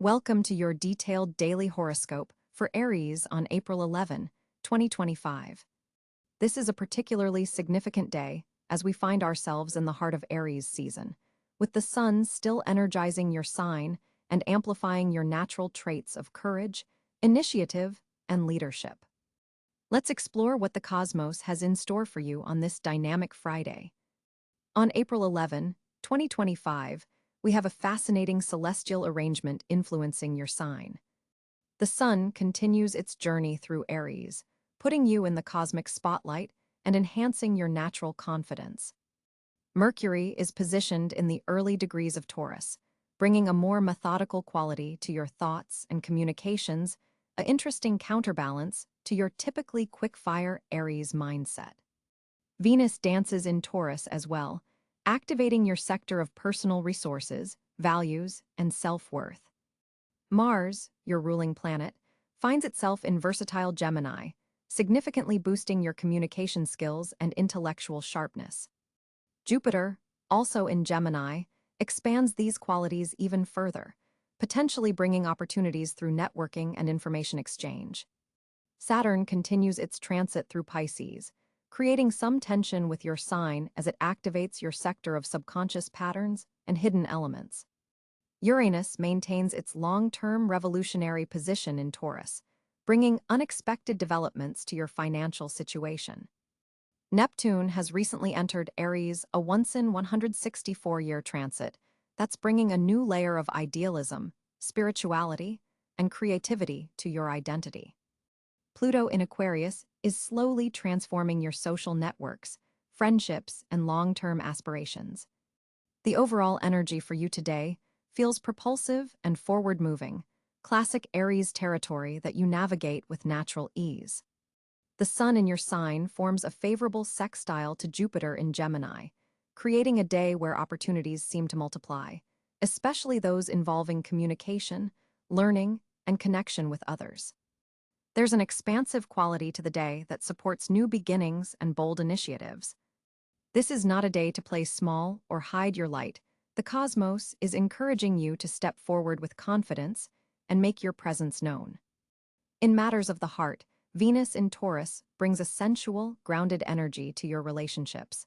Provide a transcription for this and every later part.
Welcome to your detailed daily horoscope for Aries on April 11, 2025. This is a particularly significant day as we find ourselves in the heart of Aries season, with the sun still energizing your sign and amplifying your natural traits of courage, initiative, and leadership. Let's explore what the cosmos has in store for you on this dynamic Friday. On April 11, 2025, we have a fascinating celestial arrangement influencing your sign. The sun continues its journey through Aries, putting you in the cosmic spotlight and enhancing your natural confidence. Mercury is positioned in the early degrees of Taurus, bringing a more methodical quality to your thoughts and communications, an interesting counterbalance to your typically quick-fire Aries mindset. Venus dances in Taurus as well, activating your sector of personal resources, values, and self-worth. Mars, your ruling planet, finds itself in versatile Gemini, significantly boosting your communication skills and intellectual sharpness. Jupiter, also in Gemini, expands these qualities even further, potentially bringing opportunities through networking and information exchange. Saturn continues its transit through Pisces, creating some tension with your sign as it activates your sector of subconscious patterns and hidden elements. Uranus maintains its long-term revolutionary position in Taurus, bringing unexpected developments to your financial situation. Neptune has recently entered Aries, a once-in-164-year transit that's bringing a new layer of idealism, spirituality, and creativity to your identity. Pluto in Aquarius is slowly transforming your social networks, friendships, and long-term aspirations. The overall energy for you today feels propulsive and forward-moving, classic Aries territory that you navigate with natural ease. The sun in your sign forms a favorable sextile to Jupiter in Gemini, creating a day where opportunities seem to multiply, especially those involving communication, learning, and connection with others. There's an expansive quality to the day that supports new beginnings and bold initiatives. This is not a day to play small or hide your light. The cosmos is encouraging you to step forward with confidence and make your presence known. In matters of the heart, Venus in Taurus brings a sensual, grounded energy to your relationships.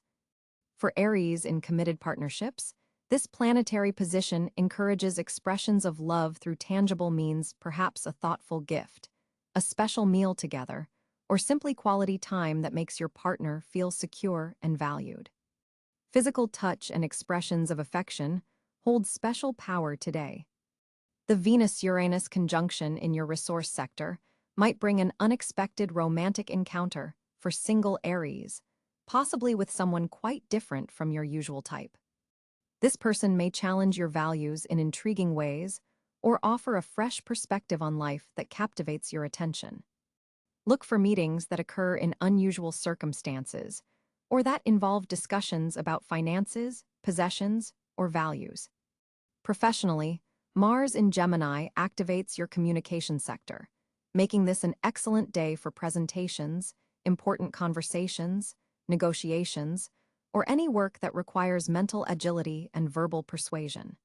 For Aries in committed partnerships, this planetary position encourages expressions of love through tangible means, perhaps a thoughtful gift, a special meal together, or simply quality time that makes your partner feel secure and valued. Physical touch and expressions of affection hold special power today. The Venus-Uranus conjunction in your resource sector might bring an unexpected romantic encounter for single Aries, possibly with someone quite different from your usual type. This person may challenge your values in intriguing ways or offer a fresh perspective on life that captivates your attention. Look for meetings that occur in unusual circumstances or that involve discussions about finances, possessions, or values. Professionally, Mars in Gemini activates your communication sector, making this an excellent day for presentations, important conversations, negotiations, or any work that requires mental agility and verbal persuasion.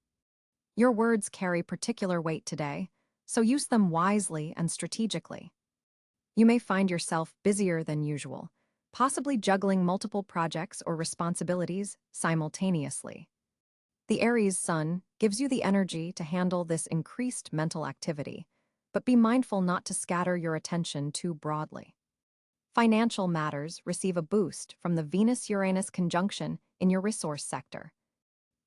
Your words carry particular weight today, so use them wisely and strategically. You may find yourself busier than usual, possibly juggling multiple projects or responsibilities simultaneously. The Aries sun gives you the energy to handle this increased mental activity, but be mindful not to scatter your attention too broadly. Financial matters receive a boost from the Venus-Uranus conjunction in your resource sector.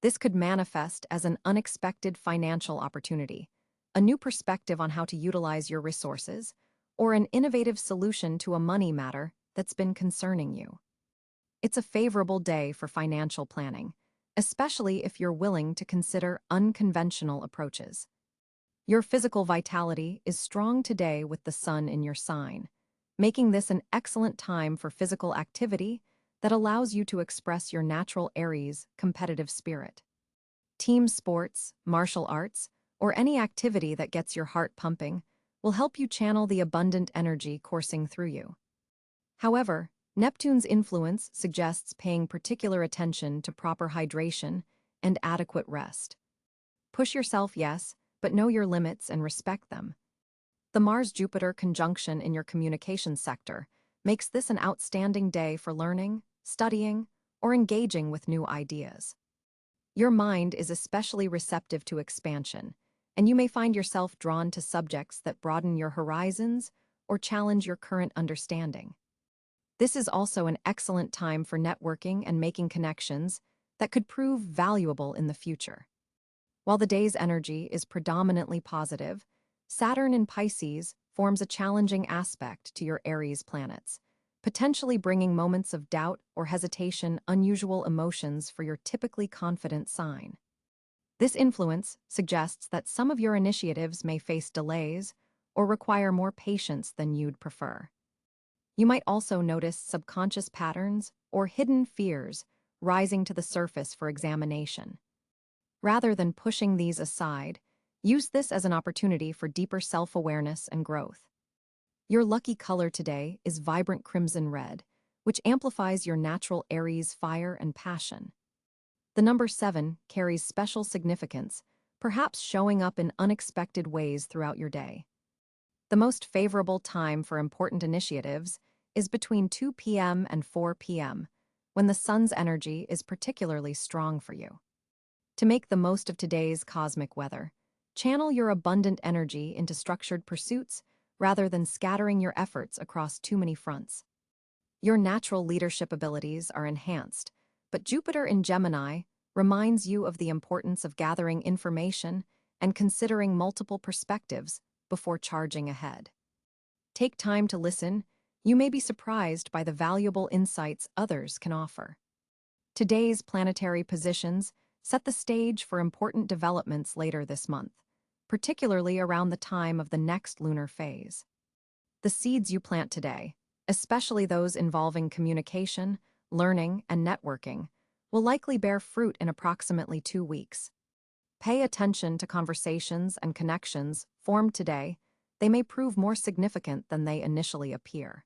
This could manifest as an unexpected financial opportunity, a new perspective on how to utilize your resources, or an innovative solution to a money matter that's been concerning you. It's a favorable day for financial planning, especially if you're willing to consider unconventional approaches. Your physical vitality is strong today with the sun in your sign, making this an excellent time for physical activity that allows you to express your natural Aries competitive spirit. Team sports, martial arts, or any activity that gets your heart pumping will help you channel the abundant energy coursing through you. However, Neptune's influence suggests paying particular attention to proper hydration and adequate rest. Push yourself, yes, but know your limits and respect them. The Mars-Jupiter conjunction in your communication sector makes this an outstanding day for learning, studying, or engaging with new ideas. Your mind is especially receptive to expansion, and you may find yourself drawn to subjects that broaden your horizons or challenge your current understanding. This is also an excellent time for networking and making connections that could prove valuable in the future. While the day's energy is predominantly positive, Saturn in Pisces forms a challenging aspect to your Aries planets, potentially bringing moments of doubt or hesitation, unusual emotions for your typically confident sign. This influence suggests that some of your initiatives may face delays or require more patience than you'd prefer. You might also notice subconscious patterns or hidden fears rising to the surface for examination. Rather than pushing these aside, use this as an opportunity for deeper self-awareness and growth. Your lucky color today is vibrant crimson red, which amplifies your natural Aries fire and passion. The number 7 carries special significance, perhaps showing up in unexpected ways throughout your day. The most favorable time for important initiatives is between 2 p.m. and 4 p.m., when the sun's energy is particularly strong for you. To make the most of today's cosmic weather, channel your abundant energy into structured pursuits rather than scattering your efforts across too many fronts. Your natural leadership abilities are enhanced, but Jupiter in Gemini reminds you of the importance of gathering information and considering multiple perspectives before charging ahead. Take time to listen. You may be surprised by the valuable insights others can offer. Today's planetary positions set the stage for important developments later this month, particularly around the time of the next lunar phase. The seeds you plant today, especially those involving communication, learning, and networking, will likely bear fruit in approximately 2 weeks. Pay attention to conversations and connections formed today. They may prove more significant than they initially appear.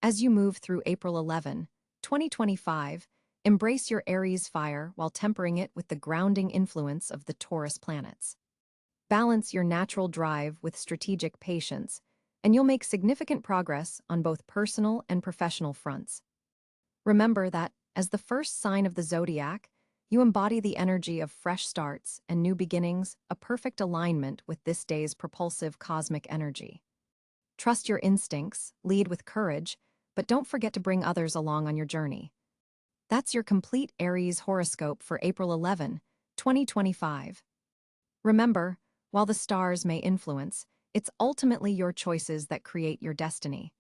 As you move through April 11, 2025, embrace your Aries fire while tempering it with the grounding influence of the Taurus planets. Balance your natural drive with strategic patience, and you'll make significant progress on both personal and professional fronts. Remember that, as the first sign of the zodiac, you embody the energy of fresh starts and new beginnings, a perfect alignment with this day's propulsive cosmic energy. Trust your instincts, lead with courage, but don't forget to bring others along on your journey. That's your complete Aries horoscope for April 11, 2025. Remember, while the stars may influence, it's ultimately your choices that create your destiny.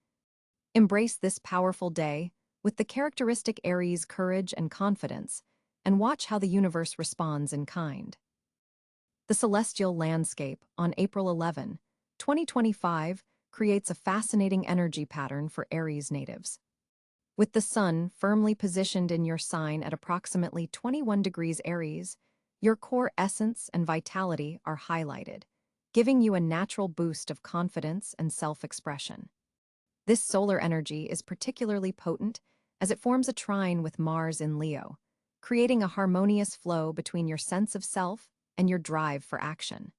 Embrace this powerful day with the characteristic Aries courage and confidence, and watch how the universe responds in kind. The celestial landscape on April 11, 2025 creates a fascinating energy pattern for Aries natives. With the sun firmly positioned in your sign at approximately 21 degrees Aries, your core essence and vitality are highlighted, giving you a natural boost of confidence and self-expression. This solar energy is particularly potent as it forms a trine with Mars in Leo, creating a harmonious flow between your sense of self and your drive for action.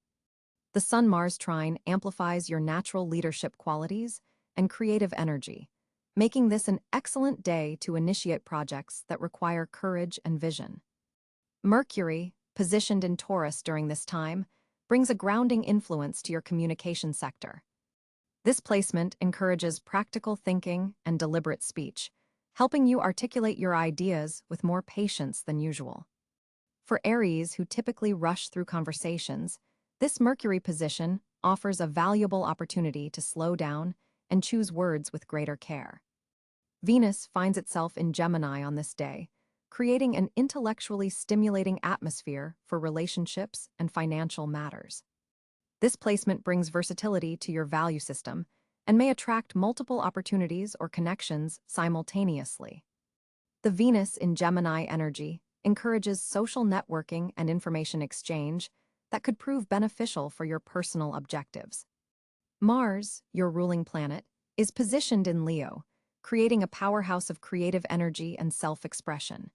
The Sun-Mars trine amplifies your natural leadership qualities and creative energy, making this an excellent day to initiate projects that require courage and vision. Mercury, positioned in Taurus during this time, brings a grounding influence to your communication sector. This placement encourages practical thinking and deliberate speech, helping you articulate your ideas with more patience than usual. For Aries who typically rush through conversations, this Mercury position offers a valuable opportunity to slow down and choose words with greater care. Venus finds itself in Gemini on this day, creating an intellectually stimulating atmosphere for relationships and financial matters. This placement brings versatility to your value system and may attract multiple opportunities or connections simultaneously. The Venus in Gemini energy encourages social networking and information exchange that could prove beneficial for your personal objectives. Mars, your ruling planet, is positioned in Leo, creating a powerhouse of creative energy and self-expression.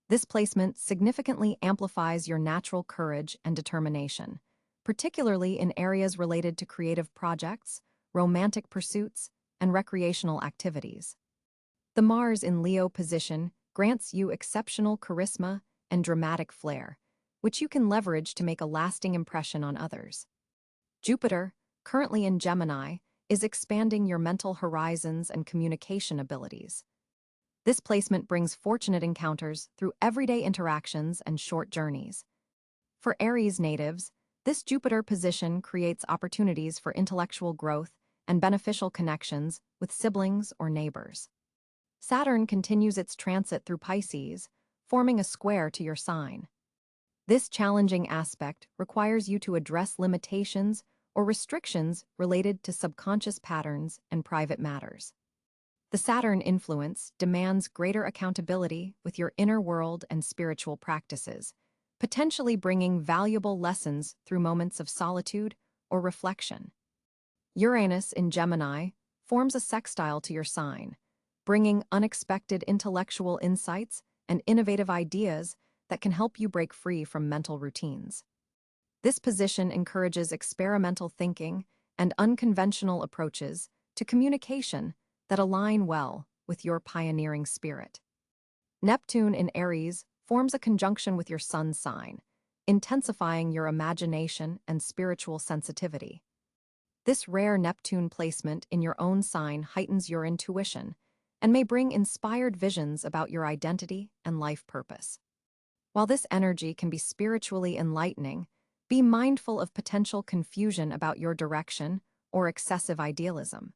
This placement significantly amplifies your natural courage and determination, particularly in areas related to creative projects, romantic pursuits, and recreational activities. The Mars in Leo position grants you exceptional charisma and dramatic flair, which you can leverage to make a lasting impression on others. Jupiter, currently in Gemini, is expanding your mental horizons and communication abilities. This placement brings fortunate encounters through everyday interactions and short journeys. For Aries natives, this Jupiter position creates opportunities for intellectual growth and beneficial connections with siblings or neighbors. Saturn continues its transit through Pisces, forming a square to your sign. This challenging aspect requires you to address limitations or restrictions related to subconscious patterns and private matters. The Saturn influence demands greater accountability with your inner world and spiritual practices, potentially bringing valuable lessons through moments of solitude or reflection. Uranus in Gemini forms a sextile to your sign, bringing unexpected intellectual insights and innovative ideas that can help you break free from mental routines. This position encourages experimental thinking and unconventional approaches to communication that align well with your pioneering spirit. Neptune in Aries forms a conjunction with your sun sign, intensifying your imagination and spiritual sensitivity. This rare Neptune placement in your own sign heightens your intuition and may bring inspired visions about your identity and life purpose. While this energy can be spiritually enlightening, be mindful of potential confusion about your direction or excessive idealism.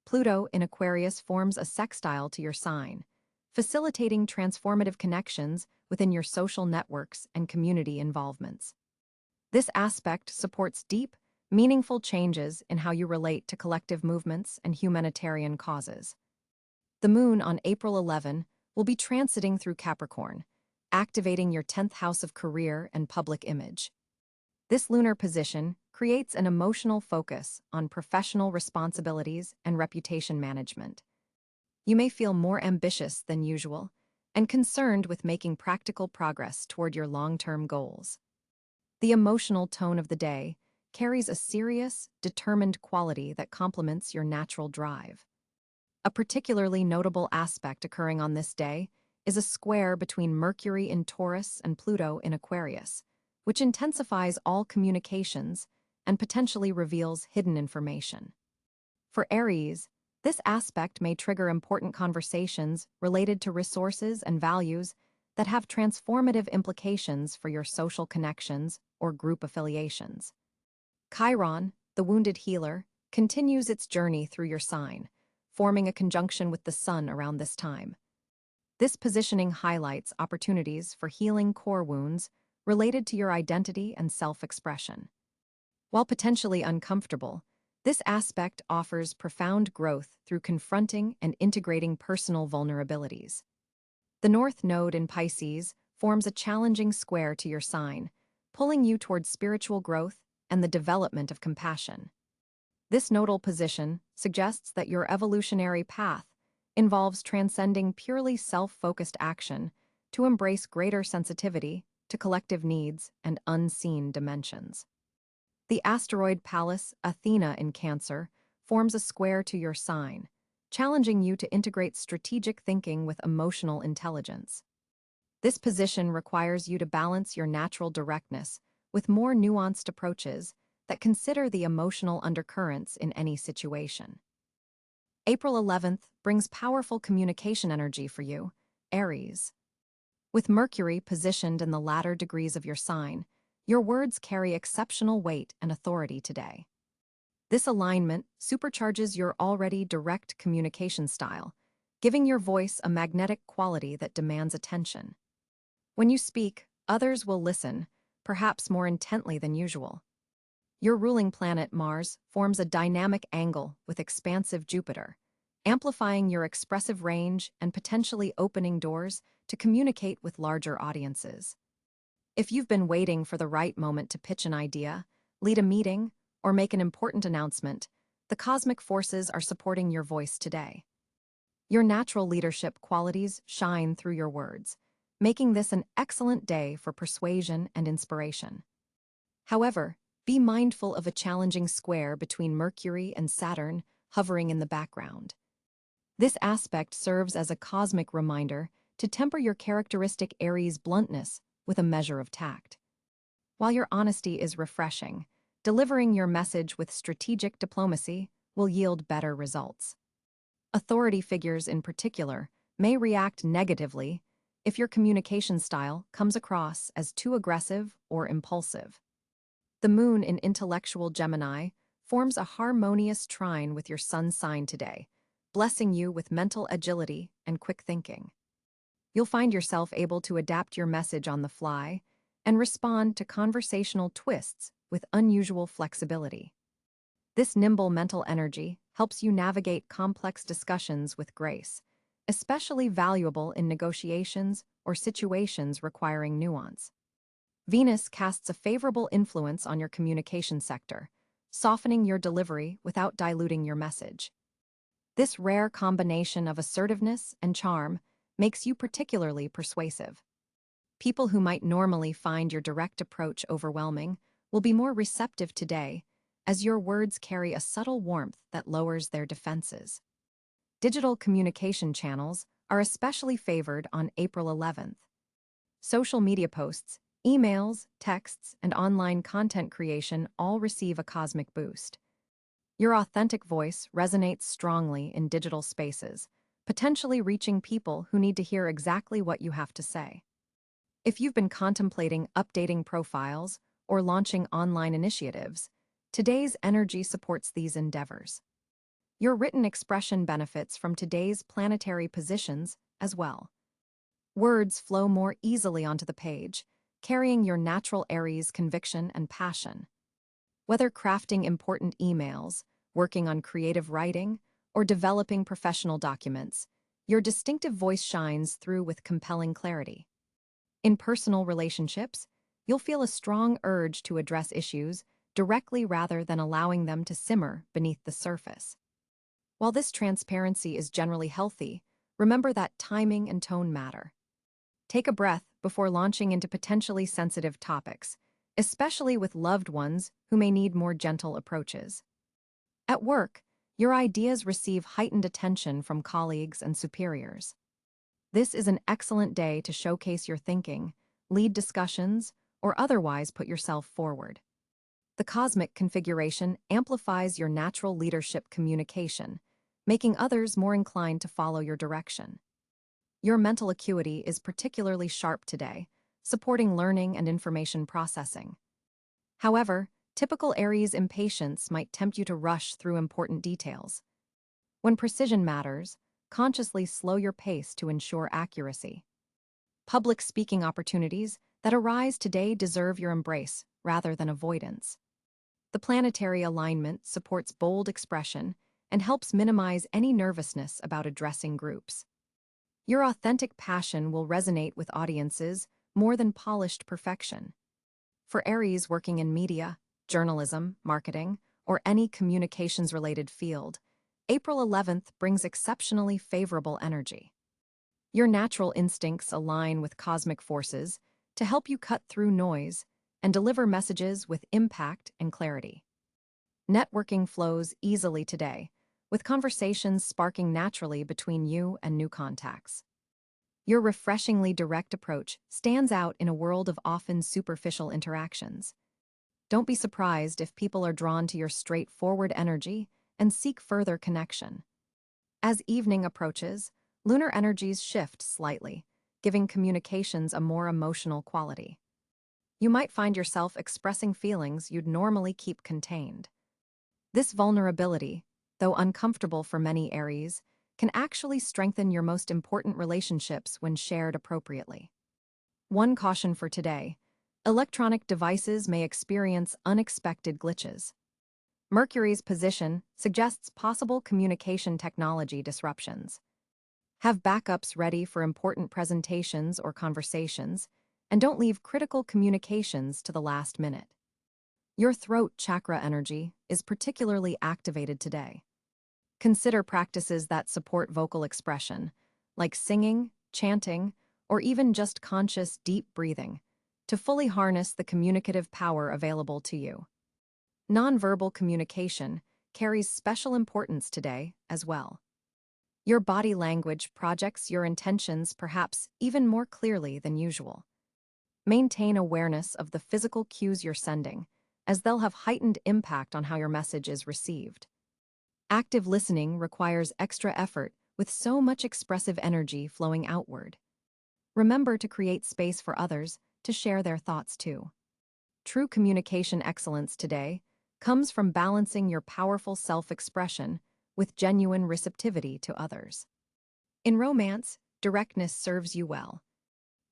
Pluto in Aquarius forms a sextile to your sign, facilitating transformative connections within your social networks and community involvements. This aspect supports deep, meaningful changes in how you relate to collective movements and humanitarian causes. The Moon on April 11 will be transiting through Capricorn, activating your 10th house of career and public image. This lunar position creates an emotional focus on professional responsibilities and reputation management. You may feel more ambitious than usual and concerned with making practical progress toward your long-term goals. The emotional tone of the day carries a serious, determined quality that complements your natural drive. A particularly notable aspect occurring on this day is a square between Mercury in Taurus and Pluto in Aquarius, which intensifies all communications and potentially reveals hidden information. For Aries, this aspect may trigger important conversations related to resources and values that have transformative implications for your social connections or group affiliations. Chiron, the wounded healer, continues its journey through your sign, forming a conjunction with the Sun around this time. This positioning highlights opportunities for healing core wounds related to your identity and self-expression. While potentially uncomfortable, this aspect offers profound growth through confronting and integrating personal vulnerabilities. The North Node in Pisces forms a challenging square to your sign, pulling you towards spiritual growth and the development of compassion. This nodal position suggests that your evolutionary path involves transcending purely self-focused action to embrace greater sensitivity to collective needs and unseen dimensions. The asteroid Pallas Athena in Cáncer forms a square to your sign, challenging you to integrate strategic thinking with emotional intelligence. This position requires you to balance your natural directness with more nuanced approaches that consider the emotional undercurrents in any situation. April 11th brings powerful communication energy for you, Aries. With Mercury positioned in the latter degrees of your sign, your words carry exceptional weight and authority today. This alignment supercharges your already direct communication style, giving your voice a magnetic quality that demands attention. When you speak, others will listen, perhaps more intently than usual. Your ruling planet, Mars, forms a dynamic angle with expansive Jupiter, amplifying your expressive range and potentially opening doors to communicate with larger audiences. If you've been waiting for the right moment to pitch an idea, lead a meeting, or make an important announcement, the cosmic forces are supporting your voice today. Your natural leadership qualities shine through your words, making this an excellent day for persuasion and inspiration. However, Be mindful of a challenging square between Mercury and Saturn hovering in the background. This aspect serves as a cosmic reminder to temper your characteristic Aries bluntness with a measure of tact. While your honesty is refreshing, delivering your message with strategic diplomacy will yield better results. Authority figures in particular may react negatively if your communication style comes across as too aggressive or impulsive. The moon in intellectual Gemini forms a harmonious trine with your sun sign today, blessing you with mental agility and quick thinking. You'll find yourself able to adapt your message on the fly and respond to conversational twists with unusual flexibility. This nimble mental energy helps you navigate complex discussions with grace, especially valuable in negotiations or situations requiring nuance. Venus casts a favorable influence on your communication sector, softening your delivery without diluting your message. This rare combination of assertiveness and charm makes you particularly persuasive. People who might normally find your direct approach overwhelming will be more receptive today, as your words carry a subtle warmth that lowers their defenses. Digital communication channels are especially favored on April 11th. Social media posts, emails, texts, and online content creation all receive a cosmic boost. Your authentic voice resonates strongly in digital spaces, potentially reaching people who need to hear exactly what you have to say. If you've been contemplating updating profiles or launching online initiatives, today's energy supports these endeavors. Your written expression benefits from today's planetary positions as well. Words flow more easily onto the page, carrying your natural Aries conviction and passion. Whether crafting important emails, working on creative writing, or developing professional documents, your distinctive voice shines through with compelling clarity. In personal relationships, you'll feel a strong urge to address issues directly rather than allowing them to simmer beneath the surface. While this transparency is generally healthy, remember that timing and tone matter. Take a breath before launching into potentially sensitive topics, especially with loved ones who may need more gentle approaches. At work, your ideas receive heightened attention from colleagues and superiors. This is an excellent day to showcase your thinking, lead discussions, or otherwise put yourself forward. The cosmic configuration amplifies your natural leadership communication, making others more inclined to follow your direction. Your mental acuity is particularly sharp today, supporting learning and information processing. However, typical Aries impatience might tempt you to rush through important details. When precision matters, consciously slow your pace to ensure accuracy. Public speaking opportunities that arise today deserve your embrace rather than avoidance. The planetary alignment supports bold expression and helps minimize any nervousness about addressing groups. Your authentic passion will resonate with audiences more than polished perfection. For Aries working in media, journalism, marketing, or any communications-related field, April 11th brings exceptionally favorable energy. Your natural instincts align with cosmic forces to help you cut through noise and deliver messages with impact and clarity. Networking flows easily today, with conversations sparking naturally between you and new contacts. Your refreshingly direct approach stands out in a world of often superficial interactions. Don't be surprised if people are drawn to your straightforward energy and seek further connection. As evening approaches, lunar energies shift slightly, giving communications a more emotional quality. You might find yourself expressing feelings you'd normally keep contained. This vulnerability, though uncomfortable for many Aries, can actually strengthen your most important relationships when shared appropriately. One caution for today: electronic devices may experience unexpected glitches. Mercury's position suggests possible communication technology disruptions. Have backups ready for important presentations or conversations, and don't leave critical communications to the last minute. Your throat chakra energy is particularly activated today. Consider practices that support vocal expression, like singing, chanting, or even just conscious deep breathing, to fully harness the communicative power available to you. Nonverbal communication carries special importance today as well. Your body language projects your intentions perhaps even more clearly than usual. Maintain awareness of the physical cues you're sending, as they'll have heightened impact on how your message is received. Active listening requires extra effort with so much expressive energy flowing outward. Remember to create space for others to share their thoughts too. True communication excellence today comes from balancing your powerful self-expression with genuine receptivity to others. In romance, directness serves you well.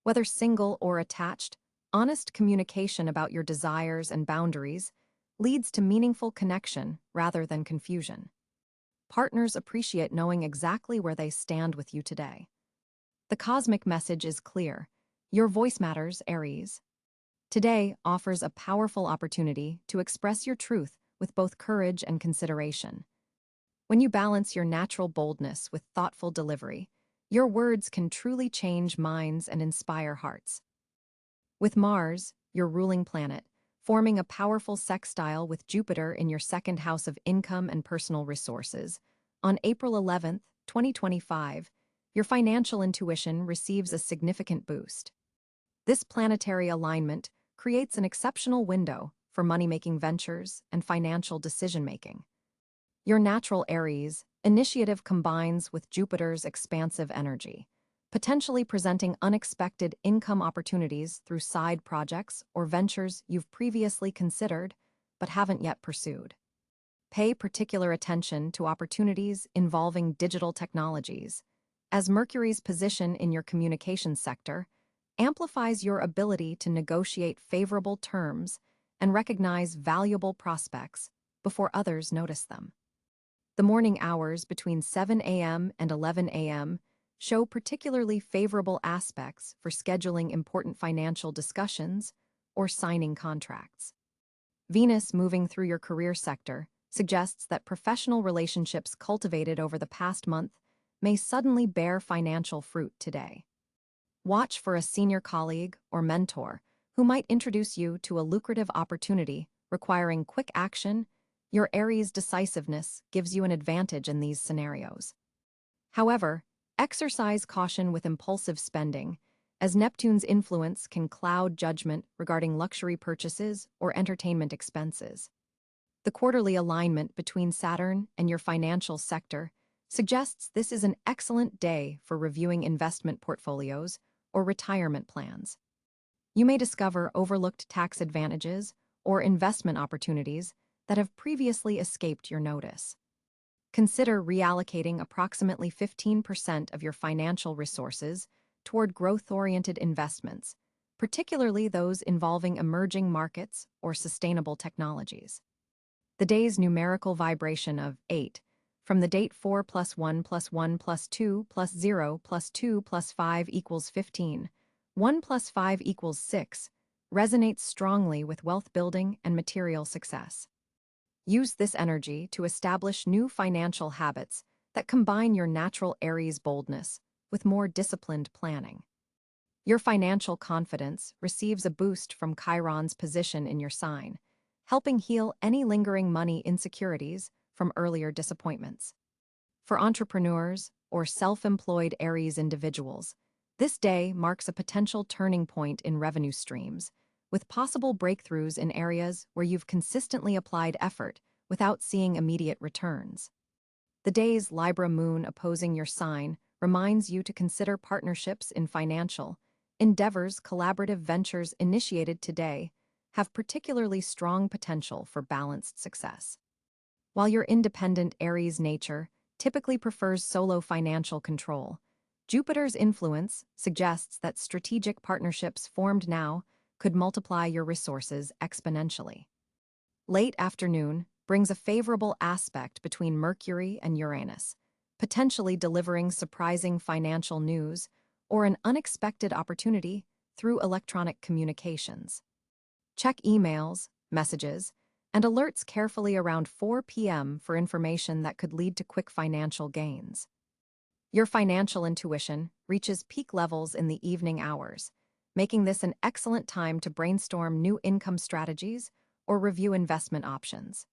Whether single or attached, honest communication about your desires and boundaries leads to meaningful connection rather than confusion. Partners appreciate knowing exactly where they stand with you today. The cosmic message is clear. Your voice matters, Aries. Today offers a powerful opportunity to express your truth with both courage and consideration. When you balance your natural boldness with thoughtful delivery, your words can truly change minds and inspire hearts. With Mars, your ruling planet, forming a powerful sextile with Jupiter in your second house of income and personal resources, on April 11, 2025, your financial intuition receives a significant boost. This planetary alignment creates an exceptional window for money-making ventures and financial decision-making. Your natural Aries initiative combines with Jupiter's expansive energy, potentially presenting unexpected income opportunities through side projects or ventures you've previously considered but haven't yet pursued. Pay particular attention to opportunities involving digital technologies, as Mercury's position in your communications sector amplifies your ability to negotiate favorable terms and recognize valuable prospects before others notice them. The morning hours between 7 a.m. and 11 a.m. show particularly favorable aspects for scheduling important financial discussions or signing contracts. Venus moving through your career sector suggests that professional relationships cultivated over the past month may suddenly bear financial fruit today. Watch for a senior colleague or mentor who might introduce you to a lucrative opportunity requiring quick action. Your Aries decisiveness gives you an advantage in these scenarios. However, exercise caution with impulsive spending, as Neptune's influence can cloud judgment regarding luxury purchases or entertainment expenses. The quarterly alignment between Saturn and your financial sector suggests this is an excellent day for reviewing investment portfolios or retirement plans. You may discover overlooked tax advantages or investment opportunities that have previously escaped your notice. Consider reallocating approximately 15% of your financial resources toward growth-oriented investments, particularly those involving emerging markets or sustainable technologies. The day's numerical vibration of 8, from the date 4 + 1 + 1 + 2 + 0 + 2 + 5 = 15, 1 + 5 = 6, resonates strongly with wealth building and material success. Use this energy to establish new financial habits that combine your natural Aries boldness with more disciplined planning. Your financial confidence receives a boost from Chiron's position in your sign, helping heal any lingering money insecurities from earlier disappointments. For entrepreneurs or self-employed Aries individuals, this day marks a potential turning point in revenue streams, with possible breakthroughs in areas where you've consistently applied effort without seeing immediate returns. The day's Libra moon opposing your sign reminds you to consider partnerships in financial endeavors. Collaborative ventures initiated today have particularly strong potential for balanced success. While your independent Aries nature typically prefers solo financial control, Jupiter's influence suggests that strategic partnerships formed now could multiply your resources exponentially. Late afternoon brings a favorable aspect between Mercury and Uranus, potentially delivering surprising financial news or an unexpected opportunity through electronic communications. Check emails, messages, and alerts carefully around 4 p.m. for information that could lead to quick financial gains. Your financial intuition reaches peak levels in the evening hours, making this an excellent time to brainstorm new income strategies or review investment options.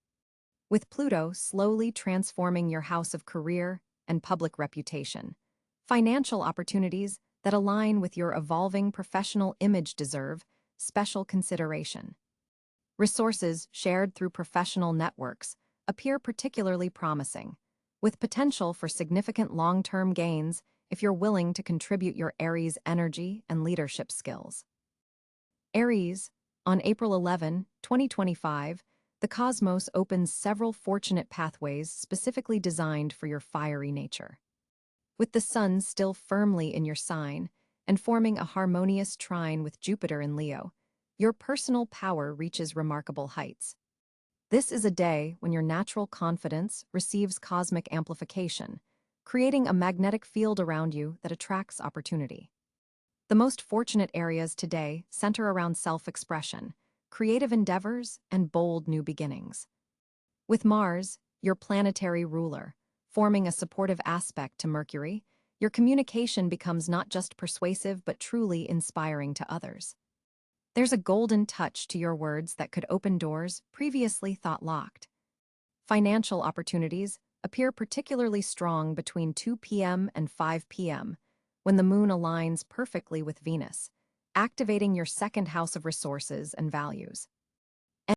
With Pluto slowly transforming your house of career and public reputation, financial opportunities that align with your evolving professional image deserve special consideration. Resources shared through professional networks appear particularly promising, with potential for significant long-term gains if you're willing to contribute your Aries energy and leadership skills. Aries, on April 11, 2025, the cosmos opens several fortunate pathways specifically designed for your fiery nature. With the sun still firmly in your sign and forming a harmonious trine with Jupiter in Leo, your personal power reaches remarkable heights. This is a day when your natural confidence receives cosmic amplification, creating a magnetic field around you that attracts opportunity. The most fortunate areas today center around self-expression, creative endeavors, and bold new beginnings. With Mars, your planetary ruler, forming a supportive aspect to Mercury, your communication becomes not just persuasive but truly inspiring to others. There's a golden touch to your words that could open doors previously thought locked. Financial opportunities appear particularly strong between 2 p.m. and 5 p.m., when the moon aligns perfectly with Venus, activating your second house of resources and values.